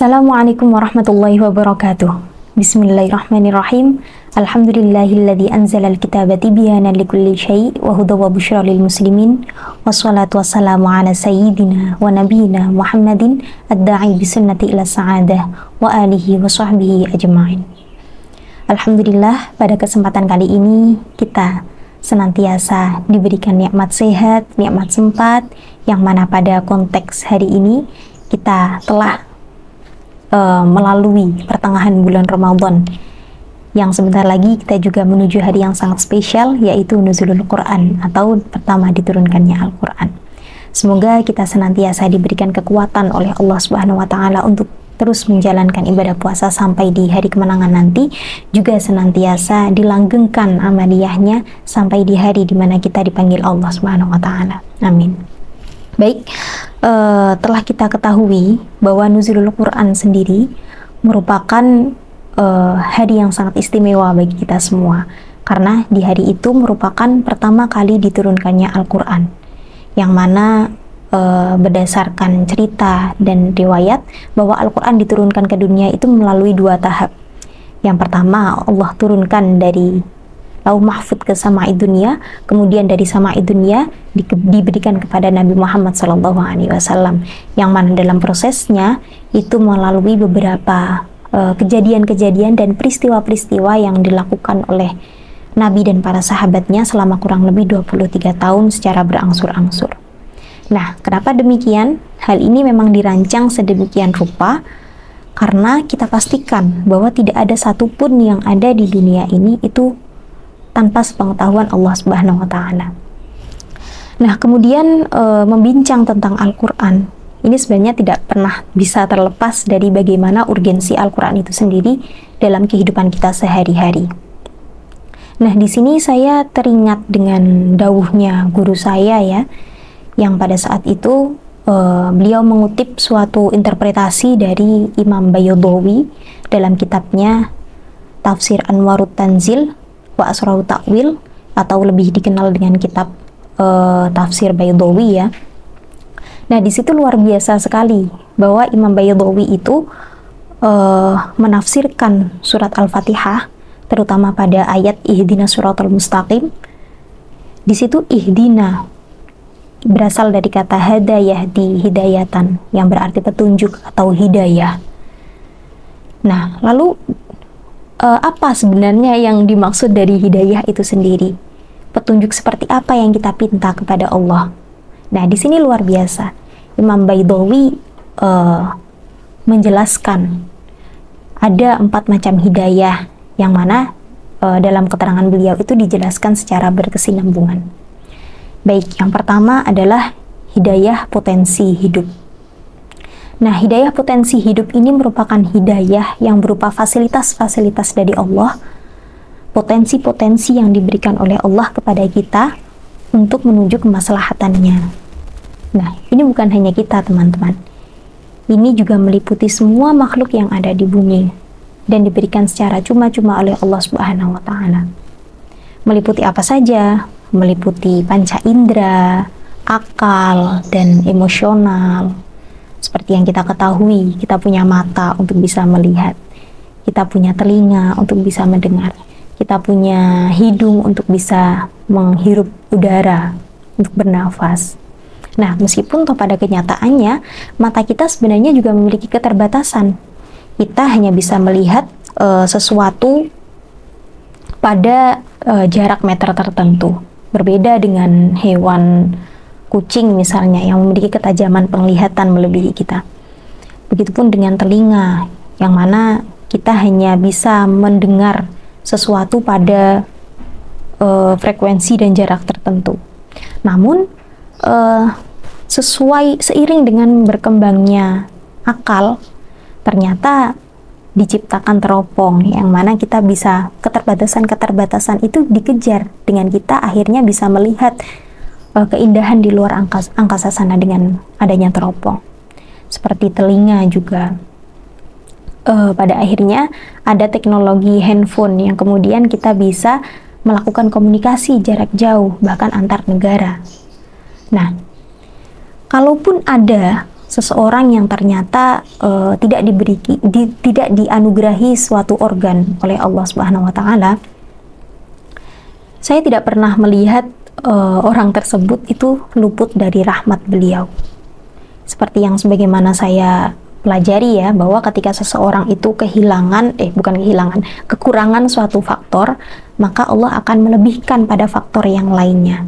Assalamualaikum warahmatullahi wabarakatuh. Bismillahirrahmanirrahim. Alhamdulillahilladzi anzala al-kitaba tibyanan likulli syai' wa hudaw wa busyra lil muslimin. Wassalatu wassalamu ala sayyidina wa nabiyyina Muhammadin ad-da'i bi sunnati ila sa'adah wa alihi wa sahbihi ajma'in. Alhamdulillah, pada kesempatan kali ini kita senantiasa diberikan nikmat sehat, nikmat sempat, yang mana pada konteks hari ini kita telah melalui pertengahan bulan Ramadan, yang sebentar lagi kita juga menuju hari yang sangat spesial, yaitu Nuzulul Quran atau pertama diturunkannya Al-Quran. Semoga kita senantiasa diberikan kekuatan oleh Allah Subhanahu wa Ta'ala untuk terus menjalankan ibadah puasa sampai di hari kemenangan nanti, juga senantiasa dilanggengkan amaliyahnya sampai di hari dimana kita dipanggil Allah Subhanahu wa Ta'ala. Amin. Baik, telah kita ketahui bahwa Nuzulul Quran sendiri merupakan hari yang sangat istimewa bagi kita semua, karena di hari itu merupakan pertama kali diturunkannya Al-Quran, yang mana berdasarkan cerita dan riwayat bahwa Al-Quran diturunkan ke dunia itu melalui dua tahap. Yang pertama, Allah turunkan dari Lauh Mahfud ke Sama'id Dunia, kemudian dari Sama'id Dunia diberikan kepada Nabi Muhammad SAW, yang mana dalam prosesnya itu melalui beberapa kejadian-kejadian dan peristiwa-peristiwa yang dilakukan oleh Nabi dan para sahabatnya selama kurang lebih 23 tahun secara berangsur-angsur. Nah, kenapa demikian? Hal ini memang dirancang sedemikian rupa karena kita pastikan bahwa tidak ada satupun yang ada di dunia ini itu tanpa sepengetahuan Allah Subhanahu wa Ta'ala. Nah, kemudian membincang tentang Al-Quran ini sebenarnya tidak pernah bisa terlepas dari bagaimana urgensi Al-Quran itu sendiri dalam kehidupan kita sehari-hari. Nah, di sini saya teringat dengan dawuhnya guru saya ya, yang pada saat itu beliau mengutip suatu interpretasi dari Imam Baydawi dalam kitabnya Tafsir Anwarut Tanzil wa Asrarut Ta'wil, atau lebih dikenal dengan kitab Tafsir Baydawi ya. Nah, di situ luar biasa sekali bahwa Imam Baydawi itu menafsirkan surat Al-Fatihah, terutama pada ayat Ihdina Siratal Mustaqim. Di situ ihdina berasal dari kata hada yahdi hidayatan, yang berarti petunjuk atau hidayah. Nah, lalu apa sebenarnya yang dimaksud dari hidayah itu sendiri? Petunjuk seperti apa yang kita pinta kepada Allah? Nah, di sini luar biasa. Imam Baydawi menjelaskan ada 4 macam hidayah, yang mana dalam keterangan beliau itu dijelaskan secara berkesinambungan. Baik, yang pertama adalah hidayah potensi hidup. Nah, hidayah potensi hidup ini merupakan hidayah yang berupa fasilitas-fasilitas dari Allah, potensi-potensi yang diberikan oleh Allah kepada kita untuk menuju kemaslahatannya. Nah, ini bukan hanya kita, teman-teman. Ini juga meliputi semua makhluk yang ada di bumi dan diberikan secara cuma-cuma oleh Allah Subhanahu wa Ta'ala. Meliputi apa saja? Meliputi panca indera, akal, dan emosional. Seperti yang kita ketahui, kita punya mata untuk bisa melihat, kita punya telinga untuk bisa mendengar, kita punya hidung untuk bisa menghirup udara, untuk bernafas. Nah, meskipun toh pada kenyataannya mata kita sebenarnya juga memiliki keterbatasan. Kita hanya bisa melihat sesuatu pada jarak meter tertentu. Berbeda dengan hewan kucing misalnya yang memiliki ketajaman penglihatan melebihi kita. Begitupun dengan telinga, yang mana kita hanya bisa mendengar sesuatu pada frekuensi dan jarak tertentu. Namun seiring dengan berkembangnya akal, ternyata diciptakan teropong, yang mana kita bisa keterbatasan-keterbatasan itu dikejar dengan kita akhirnya bisa melihat keindahan di luar angkasa sana dengan adanya teropong. Seperti telinga juga. Pada akhirnya ada teknologi handphone yang kemudian kita bisa melakukan komunikasi jarak jauh, bahkan antar negara. Nah, kalaupun ada seseorang yang ternyata tidak dianugerahi suatu organ oleh Allah Subhanahu wa taala, saya tidak pernah melihat orang tersebut itu luput dari rahmat beliau. Seperti yang sebagaimana saya pelajari ya, bahwa ketika seseorang itu kekurangan suatu faktor, maka Allah akan melebihkan pada faktor yang lainnya.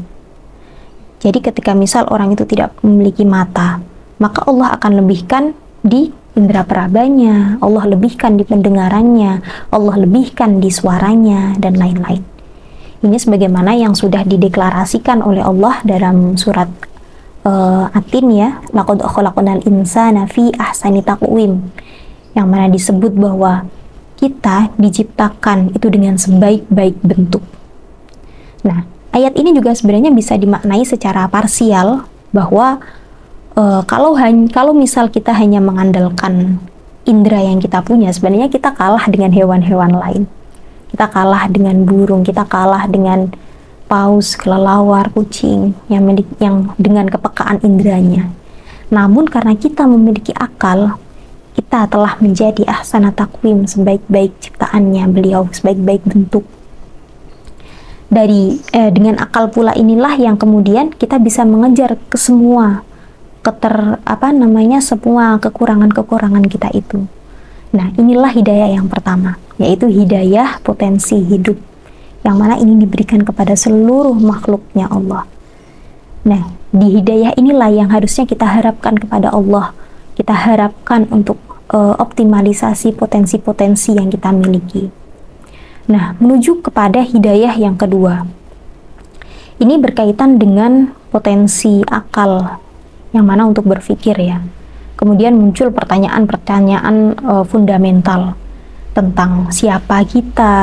Jadi ketika misal orang itu tidak memiliki mata, maka Allah akan lebihkan di indera perabanya, Allah lebihkan di pendengarannya, Allah lebihkan di suaranya, dan lain-lain. Ini sebagaimana yang sudah dideklarasikan oleh Allah dalam surat At-Tin ya, laqad khalaqnal insana fi ahsani taqwim, yang mana disebut bahwa kita diciptakan itu dengan sebaik-baik bentuk. Nah, ayat ini juga sebenarnya bisa dimaknai secara parsial, bahwa kalau misal kita hanya mengandalkan indera yang kita punya, sebenarnya kita kalah dengan hewan-hewan lain. Kita kalah dengan burung, kita kalah dengan paus, kelelawar, kucing yang dengan kepekaan inderanya. Namun karena kita memiliki akal, kita telah menjadi ahsana taqwim, sebaik-baik ciptaannya beliau, sebaik-baik bentuk. Dengan akal pula inilah yang kemudian kita bisa mengejar ke semua semua kekurangan-kekurangan kita itu. Nah, inilah hidayah yang pertama, yaitu hidayah potensi hidup, yang mana ini diberikan kepada seluruh makhluknya Allah. Nah, di hidayah inilah yang harusnya kita harapkan kepada Allah. Kita harapkan untuk optimalisasi potensi-potensi yang kita miliki. Nah, menuju kepada hidayah yang kedua. Ini berkaitan dengan potensi akal, yang mana untuk berpikir ya. Kemudian muncul pertanyaan-pertanyaan fundamental tentang siapa kita,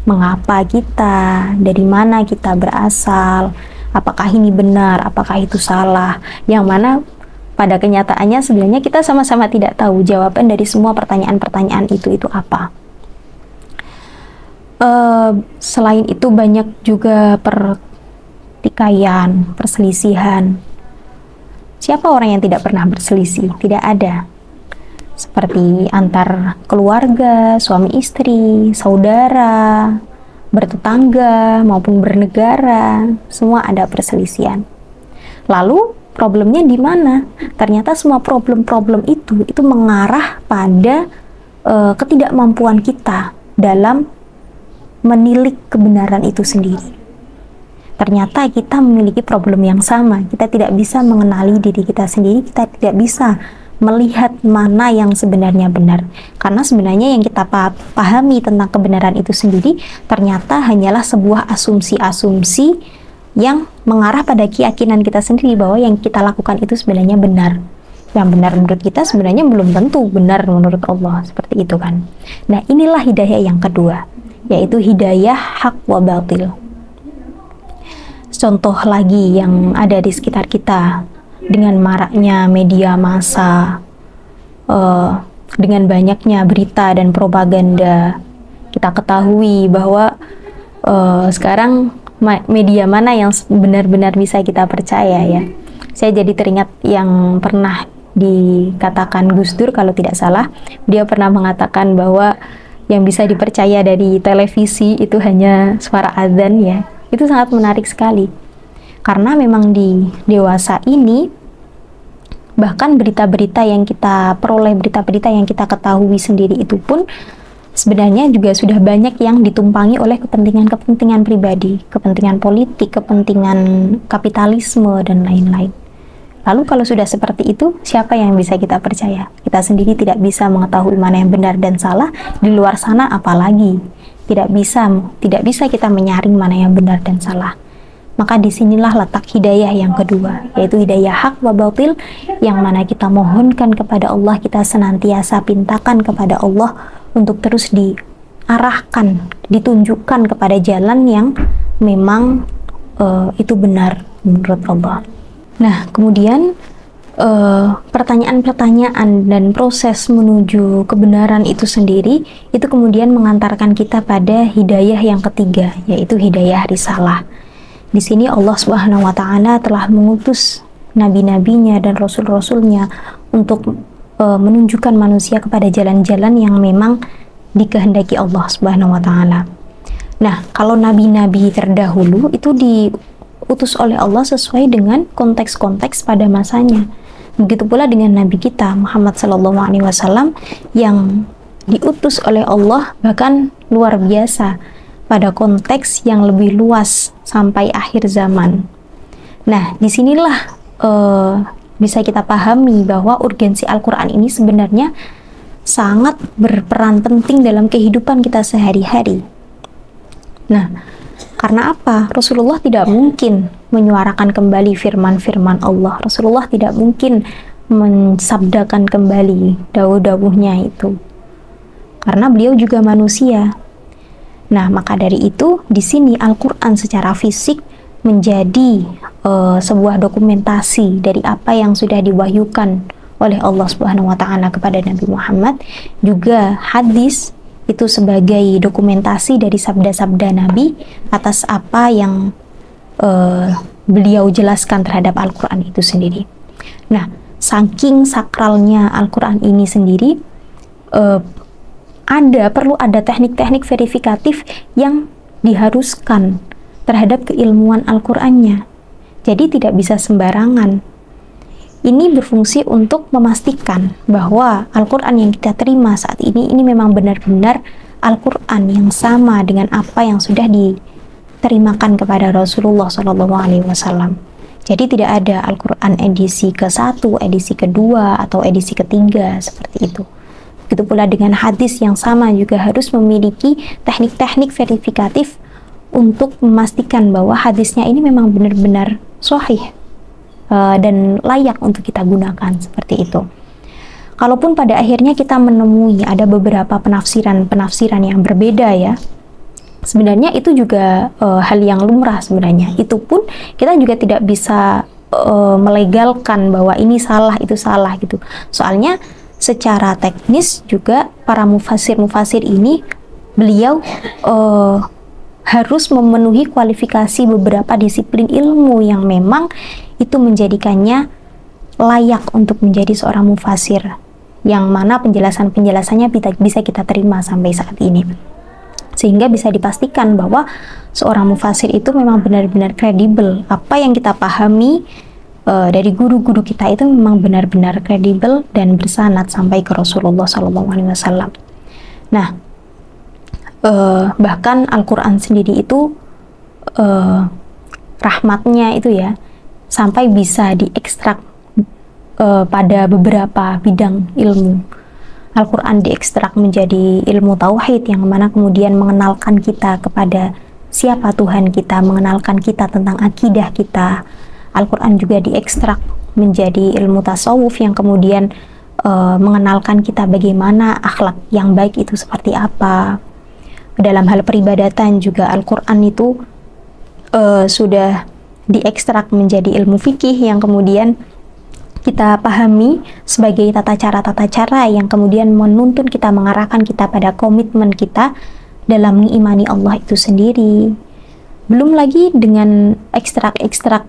mengapa kita, dari mana kita berasal, apakah ini benar, apakah itu salah, yang mana pada kenyataannya sebenarnya kita sama-sama tidak tahu jawaban dari semua pertanyaan-pertanyaan itu apa. Selain itu banyak juga pertikaian, perselisihan. Siapa orang yang tidak pernah berselisih? Tidak ada. Seperti antar keluarga, suami istri, saudara, bertetangga, maupun bernegara, semua ada perselisihan. Lalu problemnya di mana? Ternyata semua problem-problem itu mengarah pada ketidakmampuan kita dalam menilik kebenaran itu sendiri. Ternyata kita memiliki problem yang sama. Kita tidak bisa mengenali diri kita sendiri, kita tidak bisa melihat mana yang sebenarnya benar. Karena sebenarnya yang kita pahami tentang kebenaran itu sendiri ternyata hanyalah sebuah asumsi-asumsi yang mengarah pada keyakinan kita sendiri bahwa yang kita lakukan itu sebenarnya benar. Yang benar menurut kita sebenarnya belum tentu benar menurut Allah, seperti itu kan. Nah, inilah hidayah yang kedua, yaitu hidayah hak wa batil. Contoh lagi yang ada di sekitar kita, dengan maraknya media massa, dengan banyaknya berita dan propaganda, kita ketahui bahwa sekarang media mana yang benar-benar bisa kita percaya ya. Saya jadi teringat yang pernah dikatakan Gus Dur kalau tidak salah. Dia pernah mengatakan bahwa yang bisa dipercaya dari televisi itu hanya suara azan ya. Itu sangat menarik sekali. Karena memang di dewasa ini, bahkan berita-berita yang kita peroleh, berita-berita yang kita ketahui sendiri itu pun sebenarnya juga sudah banyak yang ditumpangi oleh kepentingan-kepentingan pribadi, kepentingan politik, kepentingan kapitalisme, dan lain-lain. Lalu kalau sudah seperti itu, siapa yang bisa kita percaya? Kita sendiri tidak bisa mengetahui mana yang benar dan salah, di luar sana apalagi. Tidak bisa kita menyaring mana yang benar dan salah. Maka disinilah letak hidayah yang kedua, yaitu hidayah hak wa batil, yang mana kita mohonkan kepada Allah, kita senantiasa pintakan kepada Allah untuk terus diarahkan, ditunjukkan kepada jalan yang memang itu benar menurut Allah. Nah, kemudian pertanyaan-pertanyaan dan proses menuju kebenaran itu sendiri, itu kemudian mengantarkan kita pada hidayah yang ketiga, yaitu hidayah risalah. Di sini Allah Subhanahu wa Ta'ala telah mengutus nabi-nabinya dan rasul-rasulnya untuk menunjukkan manusia kepada jalan-jalan yang memang dikehendaki Allah Subhanahu wa Ta'ala. Nah, kalau nabi-nabi terdahulu itu diutus oleh Allah sesuai dengan konteks-konteks pada masanya. Begitu pula dengan nabi kita Muhammad sallallahu alaihi wasallam yang diutus oleh Allah bahkan luar biasa pada konteks yang lebih luas sampai akhir zaman. Nah, disinilah bisa kita pahami bahwa urgensi Al-Quran ini sebenarnya sangat berperan penting dalam kehidupan kita sehari-hari. Nah, karena apa? Rasulullah tidak mungkin menyuarakan kembali firman-firman Allah. Rasulullah tidak mungkin mensabdakan kembali dawuh-dawuhnya itu. Karena beliau juga manusia. Nah, maka dari itu, di sini Al-Quran secara fisik menjadi sebuah dokumentasi dari apa yang sudah diwahyukan oleh Allah Subhanahu wa Ta'ala kepada Nabi Muhammad. Juga hadis itu sebagai dokumentasi dari sabda-sabda Nabi atas apa yang beliau jelaskan terhadap Al-Quran itu sendiri. Nah, saking sakralnya Al-Quran ini sendiri, perlu ada teknik-teknik verifikatif yang diharuskan terhadap keilmuan Al-Qur'annya. Jadi tidak bisa sembarangan. Ini berfungsi untuk memastikan bahwa Al-Qur'an yang kita terima saat ini memang benar-benar Al-Qur'an yang sama dengan apa yang sudah diterimakan kepada Rasulullah SAW. Jadi tidak ada Al-Qur'an edisi ke-1, edisi kedua, atau edisi ketiga seperti itu. Begitu pula dengan hadis yang sama juga harus memiliki teknik-teknik verifikatif untuk memastikan bahwa hadisnya ini memang benar-benar sahih dan layak untuk kita gunakan seperti itu. Kalaupun pada akhirnya kita menemui ada beberapa penafsiran yang berbeda ya, sebenarnya itu juga hal yang lumrah sebenarnya. Itu pun kita juga tidak bisa melegalkan bahwa ini salah, itu salah gitu. Soalnya secara teknis juga para mufasir ini beliau harus memenuhi kualifikasi beberapa disiplin ilmu yang memang itu menjadikannya layak untuk menjadi seorang mufasir, yang mana penjelasannya bisa kita terima sampai saat ini, sehingga bisa dipastikan bahwa seorang mufasir itu memang benar-benar kredibel. Apa yang kita pahami dari guru-guru kita itu memang benar-benar kredibel dan bersanad sampai ke Rasulullah SAW. Nah, bahkan Al-Quran sendiri itu rahmatnya itu ya sampai bisa diekstrak pada beberapa bidang ilmu. Al-Quran diekstrak menjadi ilmu tauhid yang mana kemudian mengenalkan kita kepada siapa Tuhan kita, mengenalkan kita tentang akidah kita. Al-Quran juga diekstrak menjadi ilmu tasawuf yang kemudian mengenalkan kita bagaimana akhlak yang baik itu seperti apa. Dalam hal peribadatan juga Al-Quran itu sudah diekstrak menjadi ilmu fikih yang kemudian kita pahami sebagai tata cara yang kemudian menuntun kita, mengarahkan kita pada komitmen kita dalam mengimani Allah itu sendiri. Belum lagi dengan ekstrak-ekstrak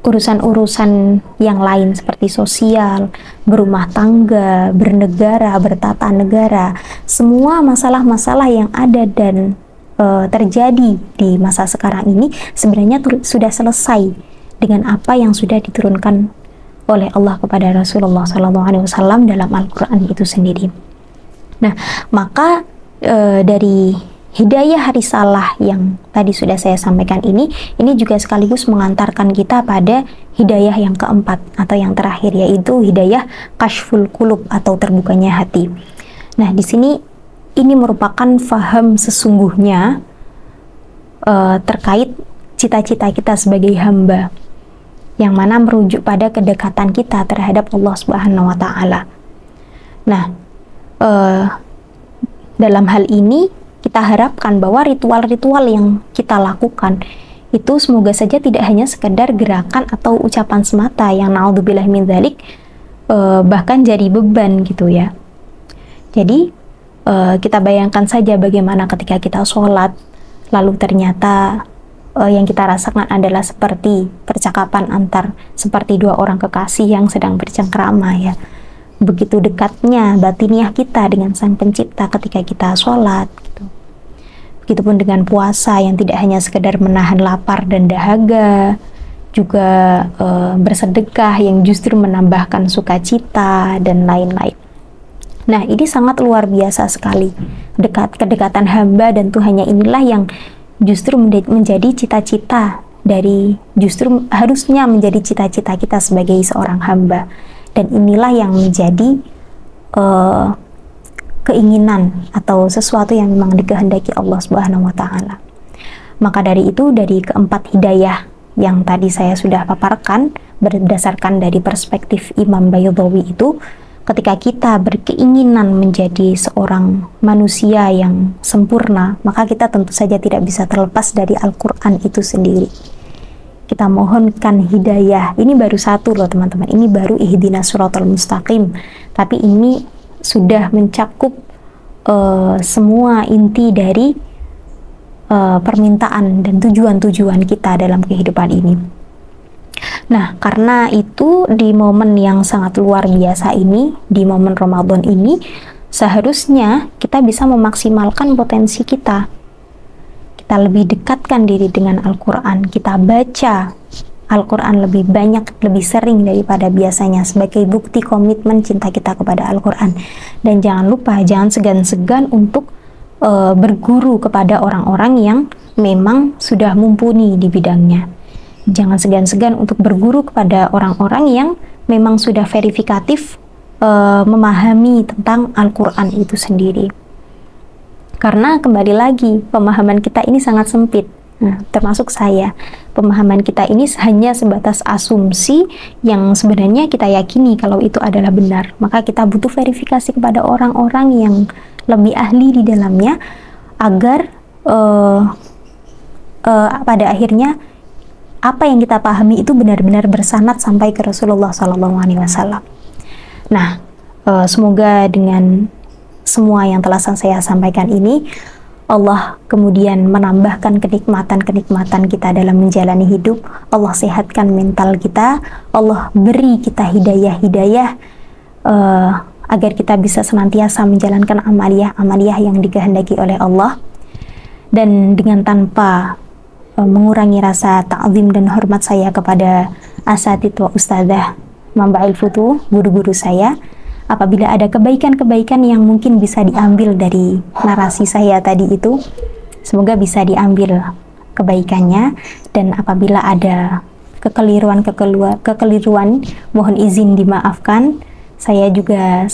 urusan-urusan yang lain seperti sosial, berumah tangga, bernegara, bertata negara. Semua masalah-masalah yang ada dan terjadi di masa sekarang ini sebenarnya sudah selesai dengan apa yang sudah diturunkan oleh Allah kepada Rasulullah SAW dalam Al-Quran itu sendiri. Nah, maka dari hidayah risalah yang tadi sudah saya sampaikan ini juga sekaligus mengantarkan kita pada hidayah yang keempat atau yang terakhir, yaitu hidayah kashful qulub atau terbukanya hati. Nah, di sini ini merupakan faham sesungguhnya terkait cita-cita kita sebagai hamba, yang mana merujuk pada kedekatan kita terhadap Allah Subhanahu wa Ta'ala. Nah, dalam hal ini kita harapkan bahwa ritual-ritual yang kita lakukan itu semoga saja tidak hanya sekedar gerakan atau ucapan semata yang naudzubillah min dzalik bahkan jadi beban gitu ya. Jadi kita bayangkan saja bagaimana ketika kita sholat lalu ternyata yang kita rasakan adalah seperti percakapan seperti dua orang kekasih yang sedang bercengkrama ya. Begitu dekatnya batiniah kita dengan Sang Pencipta ketika kita sholat gitu. Begitupun dengan puasa yang tidak hanya sekedar menahan lapar dan dahaga, juga bersedekah yang justru menambahkan sukacita dan lain-lain. Nah, ini sangat luar biasa sekali. Kedekatan hamba dan Tuhannya inilah yang justru menjadi cita-cita justru harusnya menjadi cita-cita kita sebagai seorang hamba. Dan inilah yang menjadi keinginan atau sesuatu yang memang dikehendaki Allah Subhanahu wa Ta'ala. Maka dari itu, dari keempat hidayah yang tadi saya sudah paparkan berdasarkan dari perspektif Imam Baydawi itu, ketika kita berkeinginan menjadi seorang manusia yang sempurna, maka kita tentu saja tidak bisa terlepas dari Al-Quran itu sendiri. Kita mohonkan hidayah. Ini baru satu loh teman-teman, ini baru ihdinas siratal mustaqim, tapi ini sudah mencakup semua inti dari permintaan dan tujuan-tujuan kita dalam kehidupan ini. Nah, karena itu di momen yang sangat luar biasa ini, di momen Ramadan ini, seharusnya kita bisa memaksimalkan potensi kita. Kita lebih dekatkan diri dengan Al-Quran, kita baca Al-Quran lebih banyak, lebih sering daripada biasanya sebagai bukti komitmen cinta kita kepada Al-Quran. Dan jangan lupa, jangan segan-segan untuk berguru kepada orang-orang yang memang sudah mumpuni di bidangnya. Jangan segan-segan untuk berguru kepada orang-orang yang memang sudah verifikatif memahami tentang Al-Quran itu sendiri. Karena kembali lagi, pemahaman kita ini sangat sempit. Nah, termasuk saya, pemahaman kita ini hanya sebatas asumsi yang sebenarnya kita yakini kalau itu adalah benar. Maka kita butuh verifikasi kepada orang-orang yang lebih ahli di dalamnya agar pada akhirnya apa yang kita pahami itu benar-benar bersanad sampai ke Rasulullah SAW. Nah, semoga dengan semua yang telah saya sampaikan ini, Allah kemudian menambahkan kenikmatan-kenikmatan kita dalam menjalani hidup. Allah sehatkan mental kita, Allah beri kita hidayah-hidayah agar kita bisa senantiasa menjalankan amaliyah yang dikehendaki oleh Allah, dan dengan tanpa mengurangi rasa ta'zim dan hormat saya kepada asatidz wa ustadzah Mamba'il Futuh, guru-guru saya. Apabila ada kebaikan-kebaikan yang mungkin bisa diambil dari narasi saya tadi itu, semoga bisa diambil kebaikannya, dan apabila ada kekeliruan, mohon izin dimaafkan. Saya juga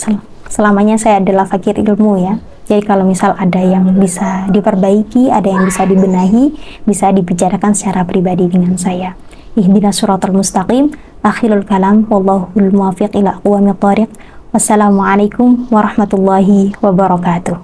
selamanya saya adalah fakir ilmu ya. Jadi kalau misal ada yang bisa diperbaiki, ada yang bisa dibenahi, bisa dibicarakan secara pribadi dengan saya. Ihdinas siratal mustaqim. Akhirul kalam, wallahul muwaffiq ila aqwamit thoriq. Wassalamualaikum warahmatullahi wabarakatuh.